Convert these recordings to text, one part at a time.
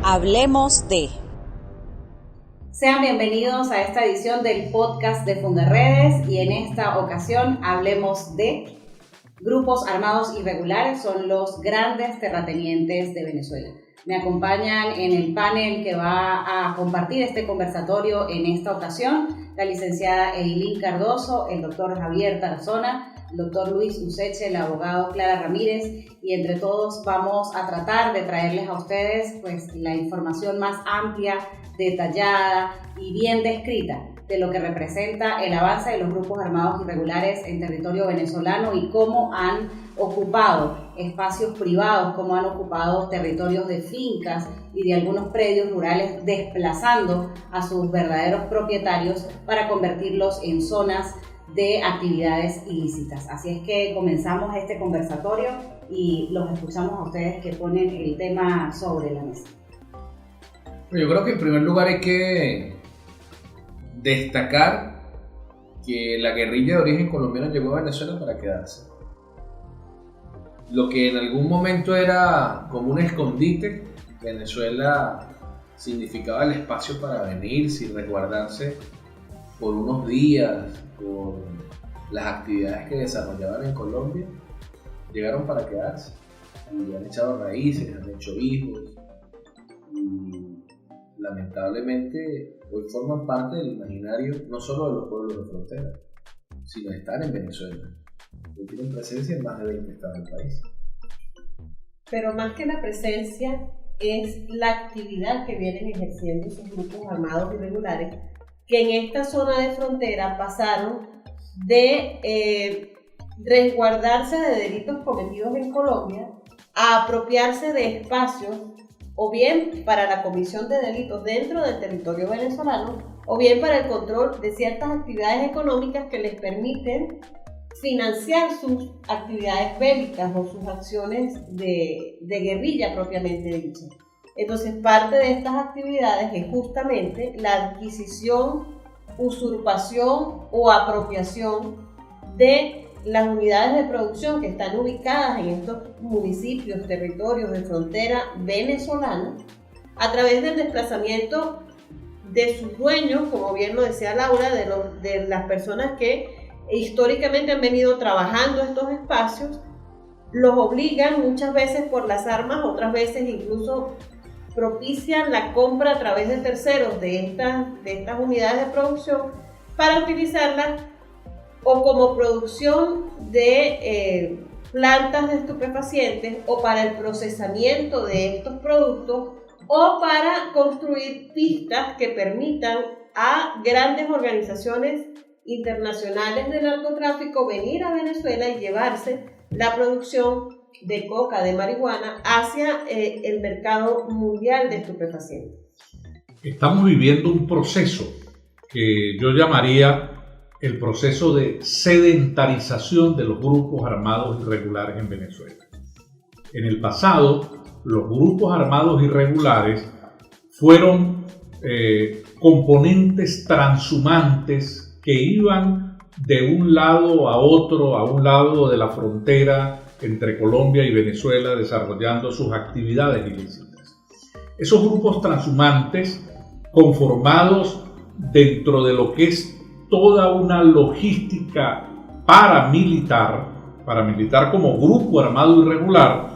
Hablemos de. Sean bienvenidos a esta edición del podcast de Fundaredes y en esta ocasión hablemos de grupos armados irregulares son los grandes terratenientes de Venezuela. Me acompañan en el panel que va a compartir este conversatorio en esta ocasión la licenciada Eileen Cardoso, el doctor Javier Tarazona, el doctor Luis Useche, el abogado Clara Ramírez, y entre todos vamos a tratar de traerles a ustedes pues la información más amplia, detallada y bien descrita de lo que representa el avance de los grupos armados irregulares en territorio venezolano y cómo han ocupado espacios privados, cómo han ocupado territorios de fincas y de algunos predios rurales, desplazando a sus verdaderos propietarios para convertirlos en zonas de actividades ilícitas. Así es que comenzamos este conversatorio y los escuchamos a ustedes que ponen el tema sobre la mesa. Yo creo que en primer lugar hay que destacar que la guerrilla de origen colombiano llegó a Venezuela para quedarse. Lo que en algún momento era como un escondite, Venezuela significaba el espacio para venirse y resguardarse por unos días, por las actividades que desarrollaban en Colombia, llegaron para quedarse y han echado raíces, han hecho hijos y lamentablemente hoy forman parte del imaginario no solo de los pueblos de frontera, sino están en Venezuela. Hoy tienen presencia en más de 20 estados del país. Pero más que la presencia es la actividad que vienen ejerciendo esos grupos armados irregulares que en esta zona de frontera pasaron de resguardarse de delitos cometidos en Colombia a apropiarse de espacios o bien para la comisión de delitos dentro del territorio venezolano o bien para el control de ciertas actividades económicas que les permiten financiar sus actividades bélicas o sus acciones de guerrilla propiamente dicha. Entonces, parte de estas actividades es justamente la adquisición, usurpación o apropiación de las unidades de producción que están ubicadas en estos municipios, territorios de frontera venezolana, a través del desplazamiento de sus dueños, como bien lo decía Laura, de las personas que históricamente han venido trabajando estos espacios, los obligan muchas veces por las armas, otras veces incluso propician la compra a través de terceros de estas unidades de producción para utilizarlas o como producción de plantas de estupefacientes o para el procesamiento de estos productos o para construir pistas que permitan a grandes organizaciones internacionales de narcotráfico venir a Venezuela y llevarse la producción de coca, de marihuana, hacia el mercado mundial de estupefacientes. Estamos viviendo un proceso que yo llamaría el proceso de sedentarización de los grupos armados irregulares en Venezuela. En el pasado, los grupos armados irregulares fueron componentes transhumantes que iban de un lado a otro, a un lado de la frontera entre Colombia y Venezuela, desarrollando sus actividades ilícitas. Esos grupos transhumantes, conformados dentro de lo que es toda una logística paramilitar como grupo armado irregular,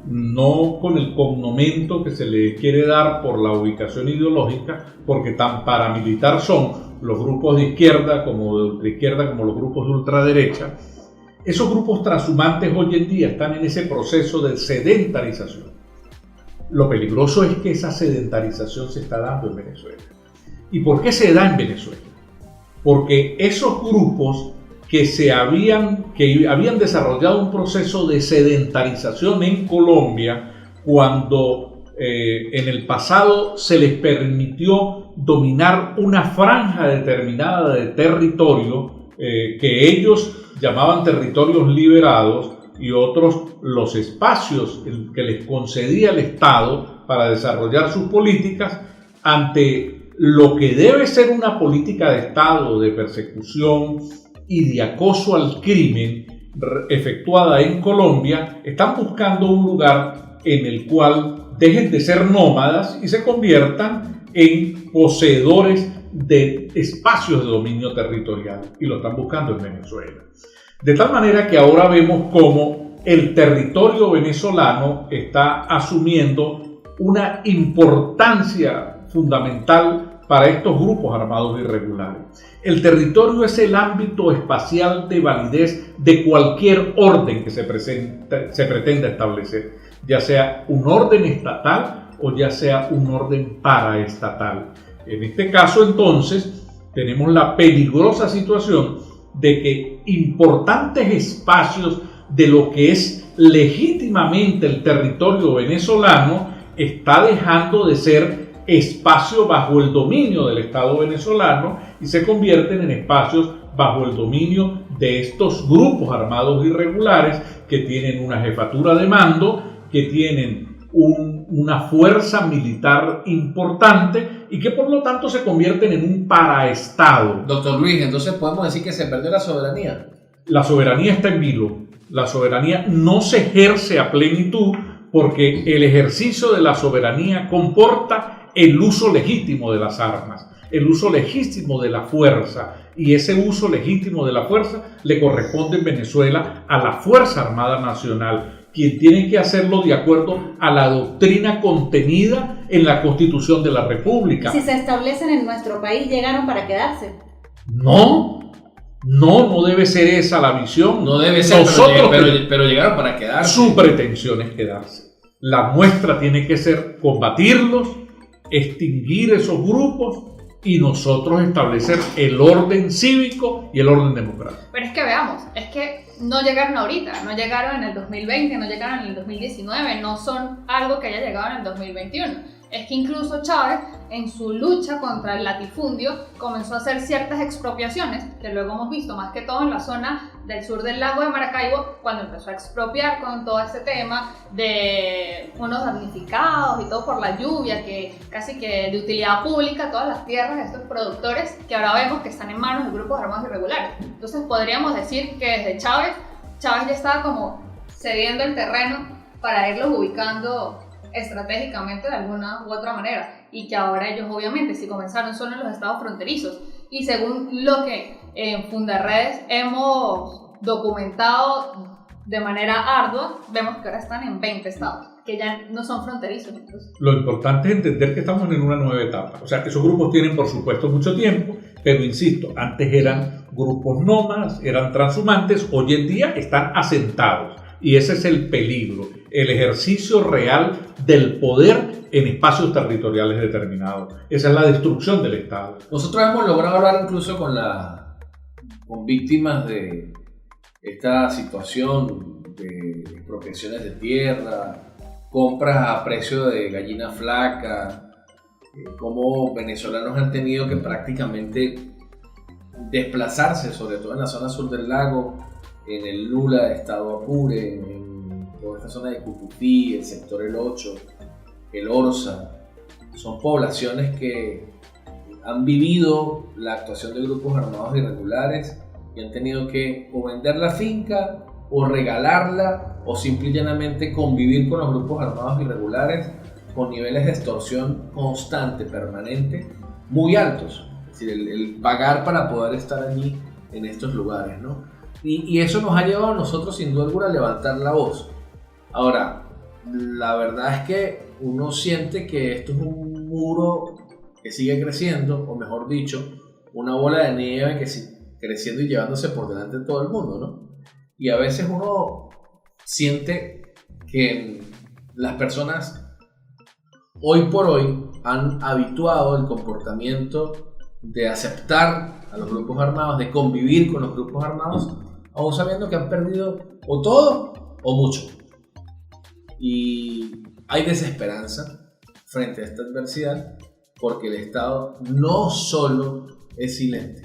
no con el connomento que se le quiere dar por la ubicación ideológica, porque tan paramilitar son los grupos de izquierda como de ultraizquierda como los grupos de ultraderecha. Esos grupos transhumantes hoy en día están en ese proceso de sedentarización. Lo peligroso es que esa sedentarización se está dando en Venezuela. ¿Y por qué se da en Venezuela? Porque esos grupos que habían desarrollado un proceso de sedentarización en Colombia, cuando en el pasado se les permitió dominar una franja determinada de territorio que ellos llamaban territorios liberados y otros los espacios que les concedía el Estado para desarrollar sus políticas ante lo que debe ser una política de Estado de persecución y de acoso al crimen efectuada en Colombia, están buscando un lugar en el cual dejen de ser nómadas y se conviertan en poseedores de espacios de dominio territorial, y lo están buscando en Venezuela. De tal manera que ahora vemos cómo el territorio venezolano está asumiendo una importancia fundamental para estos grupos armados irregulares. El territorio es el ámbito espacial de validez de cualquier orden que se pretenda establecer, ya sea un orden estatal o ya sea un orden paraestatal. En este caso, entonces, tenemos la peligrosa situación de que importantes espacios de lo que es legítimamente el territorio venezolano está dejando de ser espacio bajo el dominio del Estado venezolano y se convierten en espacios bajo el dominio de estos grupos armados irregulares que tienen una jefatura de mando, que tienen una fuerza militar importante y que por lo tanto se convierten en un paraestado. Doctor Luis, entonces podemos decir que se perdió la soberanía. La soberanía está en vilo. La soberanía no se ejerce a plenitud porque el ejercicio de la soberanía comporta el uso legítimo de las armas, el uso legítimo de la fuerza, y ese uso legítimo de la fuerza le corresponde en Venezuela a la Fuerza Armada Nacional, quien tiene que hacerlo de acuerdo a la doctrina contenida en la Constitución de la República. Si se establecen en nuestro país, ¿llegaron para quedarse? No debe ser esa la visión. No debe ser, pero llegaron para quedarse. Su pretensión es quedarse. La nuestra tiene que ser combatirlos, extinguir esos grupos y nosotros establecer el orden cívico y el orden democrático. Pero es que veamos, es que no llegaron ahorita, no llegaron en el 2020, no llegaron en el 2019, no son algo que haya llegado en el 2021. Es que incluso Chávez, en su lucha contra el latifundio, comenzó a hacer ciertas expropiaciones, que luego hemos visto más que todo en la zona del sur del lago de Maracaibo, cuando empezó a expropiar con todo este tema de unos damnificados y todo por la lluvia, que casi que de utilidad pública, todas las tierras de estos productores, que ahora vemos que están en manos de grupos armados irregulares. Entonces podríamos decir que desde Chávez ya estaba como cediendo el terreno para irlos ubicando estratégicamente de alguna u otra manera, y que ahora ellos obviamente si comenzaron solo en los estados fronterizos, y según lo que en Fundarredes hemos documentado de manera ardua, vemos que ahora están en 20 estados que ya no son fronterizos incluso. Lo importante es entender que estamos en una nueva etapa, o sea que esos grupos tienen por supuesto mucho tiempo, pero insisto, antes eran grupos nómadas, eran transhumantes, hoy en día están asentados. Y ese es el peligro, el ejercicio real del poder en espacios territoriales determinados. Esa es la destrucción del Estado. Nosotros hemos logrado hablar incluso con víctimas de esta situación de expropiaciones de tierra, compras a precio de gallina flaca, cómo venezolanos han tenido que prácticamente desplazarse, sobre todo en la zona sur del lago, en el Lula de Estado Apure, en toda esta zona de Cutupí, el sector El 8, el Orza. Son poblaciones que han vivido la actuación de grupos armados irregulares y han tenido que o vender la finca o regalarla o simple y llanamente convivir con los grupos armados irregulares con niveles de extorsión constante, permanente, muy altos. Es decir, el pagar para poder estar allí en estos lugares, ¿no? Y eso nos ha llevado a nosotros sin duda alguna a levantar la voz. Ahora, la verdad es que uno siente que esto es un muro que sigue creciendo, o mejor dicho, una bola de nieve que sigue creciendo y llevándose por delante de todo el mundo, ¿no? Y a veces uno siente que las personas hoy por hoy han habituado el comportamiento de aceptar a los grupos armados, de convivir con los grupos armados, aún sabiendo que han perdido o todo o mucho. Y hay desesperanza frente a esta adversidad porque el Estado no solo es silente,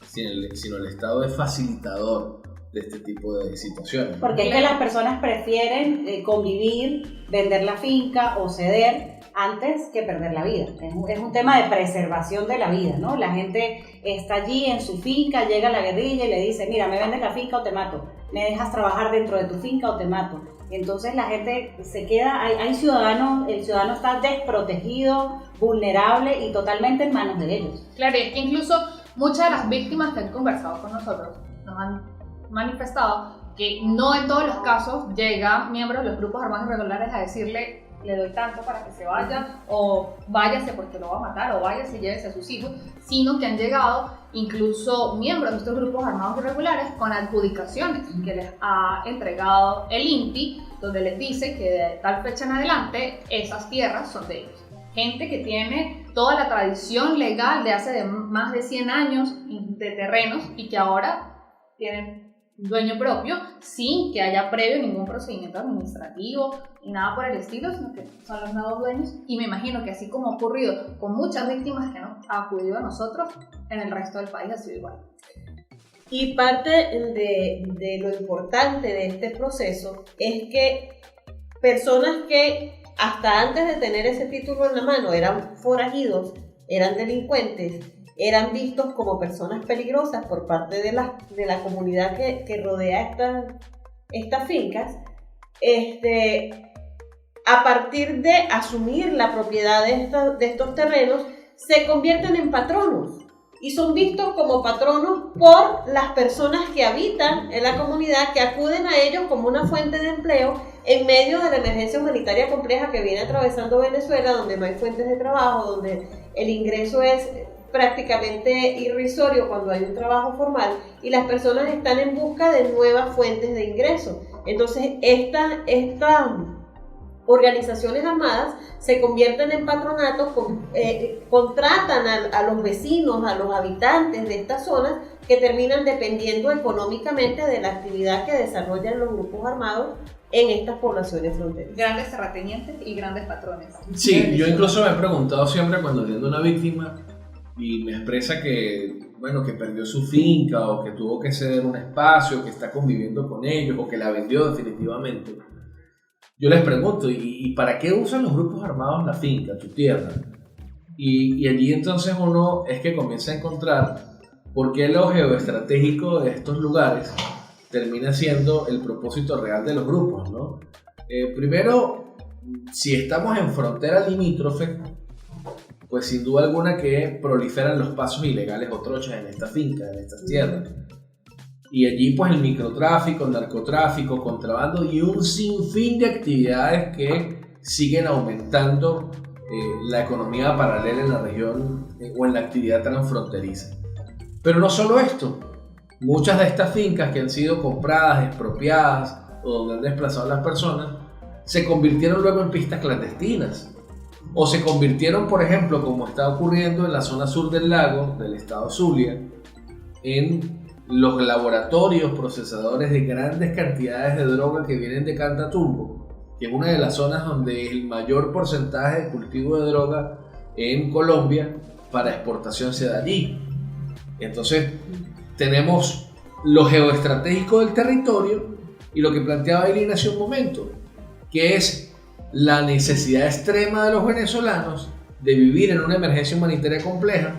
sino el Estado es facilitador de este tipo de situaciones. Porque es que las personas prefieren convivir, vender la finca o ceder antes que perder la vida. Es un tema de preservación de la vida, ¿no? La gente está allí en su finca, llega la guerrilla y le dice, mira, me vendes la finca o te mato. me dejas trabajar dentro de tu finca o te mato. Entonces la gente se queda, hay ciudadanos, el ciudadano está desprotegido, vulnerable y totalmente en manos de ellos. Claro, y es que incluso muchas de las víctimas que han conversado con nosotros nos han manifestado que no en todos los casos llegan miembros de los grupos armados irregulares a decirle le doy tanto para que se vaya, o váyase porque lo va a matar, o váyase y llévese a sus hijos, sino que han llegado incluso miembros de estos grupos armados irregulares con adjudicaciones que les ha entregado el INPI, donde les dice que de tal fecha en adelante esas tierras son de ellos. Gente que tiene toda la tradición legal de hace más de 100 años de terrenos y que ahora tienen dueño propio sin que haya previo ningún procedimiento administrativo y nada por el estilo, sino que son los nuevos dueños. Y me imagino que así como ha ocurrido con muchas víctimas que han acudido a nosotros, en el resto del país ha sido igual. Y parte de lo importante de este proceso es que personas que hasta antes de tener ese título en la mano eran forajidos, eran delincuentes, eran vistos como personas peligrosas por parte de la comunidad que rodea estas fincas, a partir de asumir la propiedad de estos terrenos, se convierten en patronos y son vistos como patronos por las personas que habitan en la comunidad, que acuden a ellos como una fuente de empleo en medio de la emergencia humanitaria compleja que viene atravesando Venezuela, donde no hay fuentes de trabajo, donde el ingreso es prácticamente irrisorio cuando hay un trabajo formal y las personas están en busca de nuevas fuentes de ingreso. Entonces estas organizaciones armadas se convierten en patronatos, contratan a los vecinos, a los habitantes de estas zonas que terminan dependiendo económicamente de la actividad que desarrollan los grupos armados en estas poblaciones fronterizas. Grandes terratenientes y grandes patrones. Sí, yo incluso me he preguntado siempre cuando atiendo a una víctima y me expresa que, bueno, que perdió su finca o que tuvo que ceder un espacio, que está conviviendo con ellos o que la vendió definitivamente. Yo les pregunto, ¿y para qué usan los grupos armados la finca, tu tierra? Y allí entonces uno es que comienza a encontrar por qué lo geoestratégico de estos lugares termina siendo el propósito real de los grupos, ¿no? Primero, si estamos en frontera limítrofe, pues sin duda alguna que proliferan los pasos ilegales o trochas en esta finca, en estas tierras. Y allí pues el microtráfico, el narcotráfico, contrabando y un sinfín de actividades que siguen aumentando la economía paralela en la región o en la actividad transfronteriza. Pero no solo esto, muchas de estas fincas que han sido compradas, expropiadas o donde han desplazado a las personas, se convirtieron luego en pistas clandestinas. O se convirtieron, por ejemplo, como está ocurriendo en la zona sur del lago, del estado Zulia, en los laboratorios procesadores de grandes cantidades de droga que vienen de Catatumbo, que es una de las zonas donde el mayor porcentaje de cultivo de droga en Colombia para exportación se da allí. Entonces, tenemos lo geoestratégico del territorio y lo que planteaba Irina hace un momento, que es la necesidad extrema de los venezolanos de vivir en una emergencia humanitaria compleja.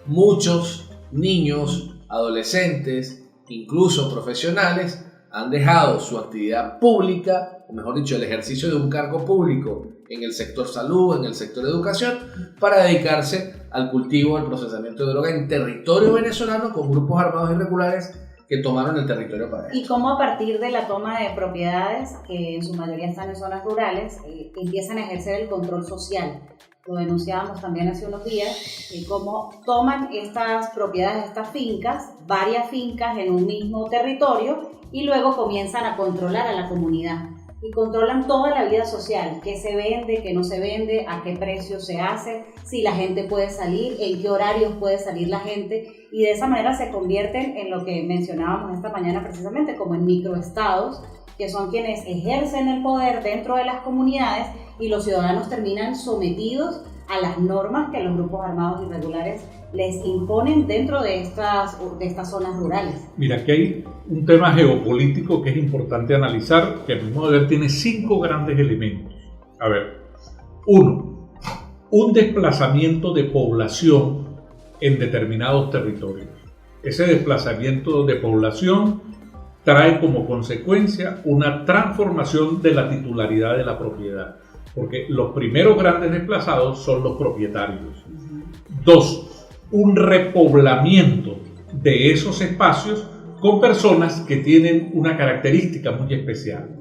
Muchos niños, adolescentes, incluso profesionales, han dejado su actividad pública, o mejor dicho, el ejercicio de un cargo público en el sector salud, en el sector educación, para dedicarse al cultivo, al procesamiento de droga en territorio venezolano con grupos armados irregulares que tomaron el territorio para ello. Y cómo a partir de la toma de propiedades, que en su mayoría están en zonas rurales, empiezan a ejercer el control social. Lo denunciábamos también hace unos días, cómo toman estas propiedades, estas fincas, varias fincas en un mismo territorio, y luego comienzan a controlar a la comunidad. Y controlan toda la vida social, qué se vende, qué no se vende, a qué precio se hace, si la gente puede salir, en qué horarios puede salir la gente, y de esa manera se convierten en lo que mencionábamos esta mañana precisamente, como en microestados, que son quienes ejercen el poder dentro de las comunidades y los ciudadanos terminan sometidos a las normas que los grupos armados irregulares les imponen dentro de estas zonas rurales. Mira, aquí hay un tema geopolítico que es importante analizar, que a mi modo de ver tiene 5 grandes elementos. A ver, 1. Un desplazamiento de población en determinados territorios. Ese desplazamiento de población trae como consecuencia una transformación de la titularidad de la propiedad, porque los primeros grandes desplazados son los propietarios. 2, un repoblamiento de esos espacios con personas que tienen una característica muy especial,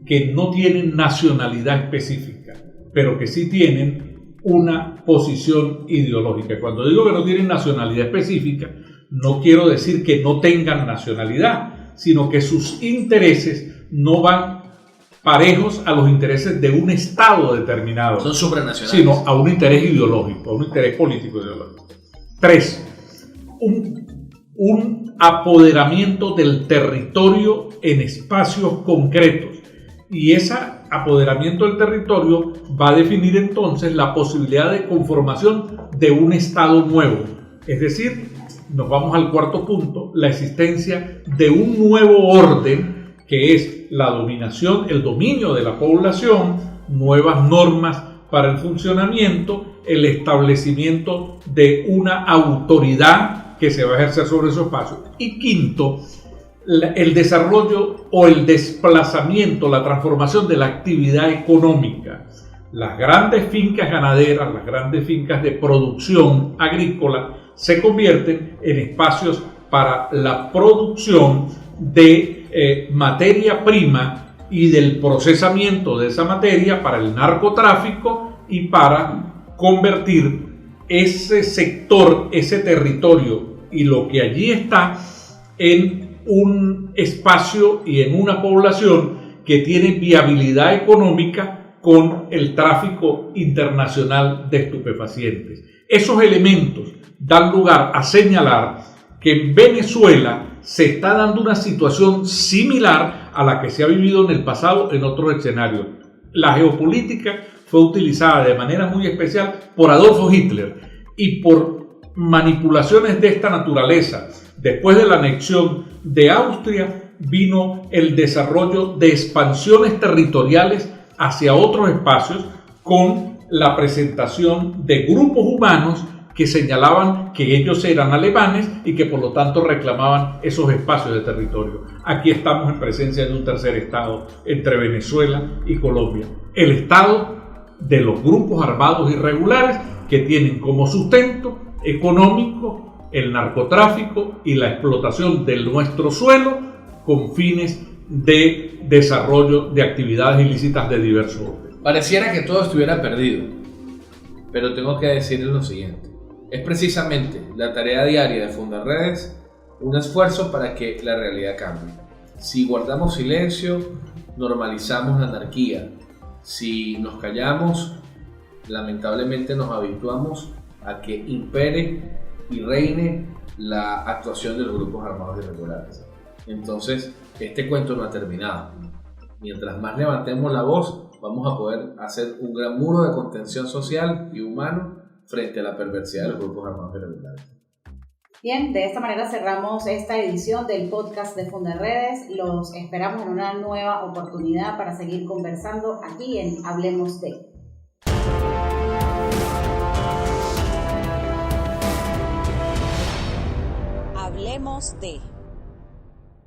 que no tienen nacionalidad específica, pero que sí tienen una posición ideológica. Cuando digo que no tienen nacionalidad específica, no quiero decir que no tengan nacionalidad, sino que sus intereses no van parejos a los intereses de un Estado determinado. Son supranacionales. Sino a un interés ideológico, a un interés político ideológico. 3, un apoderamiento del territorio en espacios concretos. Y ese apoderamiento del territorio va a definir entonces la posibilidad de conformación de un Estado nuevo. Es decir, nos vamos al cuarto punto, la existencia de un nuevo orden que es la dominación, el dominio de la población, nuevas normas para el funcionamiento, el establecimiento de una autoridad que se va a ejercer sobre esos espacios. Y quinto, el desarrollo o el desplazamiento, la transformación de la actividad económica. Las grandes fincas ganaderas, las grandes fincas de producción agrícola se convierten en espacios para la producción de materia prima y del procesamiento de esa materia para el narcotráfico y para convertir ese sector, ese territorio y lo que allí está en un espacio y en una población que tiene viabilidad económica con el tráfico internacional de estupefacientes. Esos elementos dan lugar a señalar que en Venezuela se está dando una situación similar a la que se ha vivido en el pasado en otros escenarios. La geopolítica fue utilizada de manera muy especial por Adolfo Hitler y por manipulaciones de esta naturaleza. Después de la anexión de Austria vino el desarrollo de expansiones territoriales hacia otros espacios con la presentación de grupos humanos que señalaban que ellos eran alemanes y que por lo tanto reclamaban esos espacios de territorio. Aquí estamos en presencia de un tercer estado entre Venezuela y Colombia, el estado de los grupos armados irregulares que tienen como sustento económico el narcotráfico y la explotación de nuestro suelo con fines de desarrollo de actividades ilícitas de diverso orden. Pareciera que todo estuviera perdido, pero tengo que decirles lo siguiente. Es precisamente la tarea diaria de Fundarredes un esfuerzo para que la realidad cambie. Si guardamos silencio, normalizamos la anarquía. Si nos callamos, lamentablemente nos habituamos a que impere y reine la actuación de los grupos armados irregulares. Entonces, este cuento no ha terminado. Mientras más levantemos la voz, vamos a poder hacer un gran muro de contención social y humano frente a la perversidad de los grupos armados irregulares. Bien, de esta manera cerramos esta edición del podcast de Fundarredes. Los esperamos en una nueva oportunidad para seguir conversando aquí en Hablemos de. Hablemos de.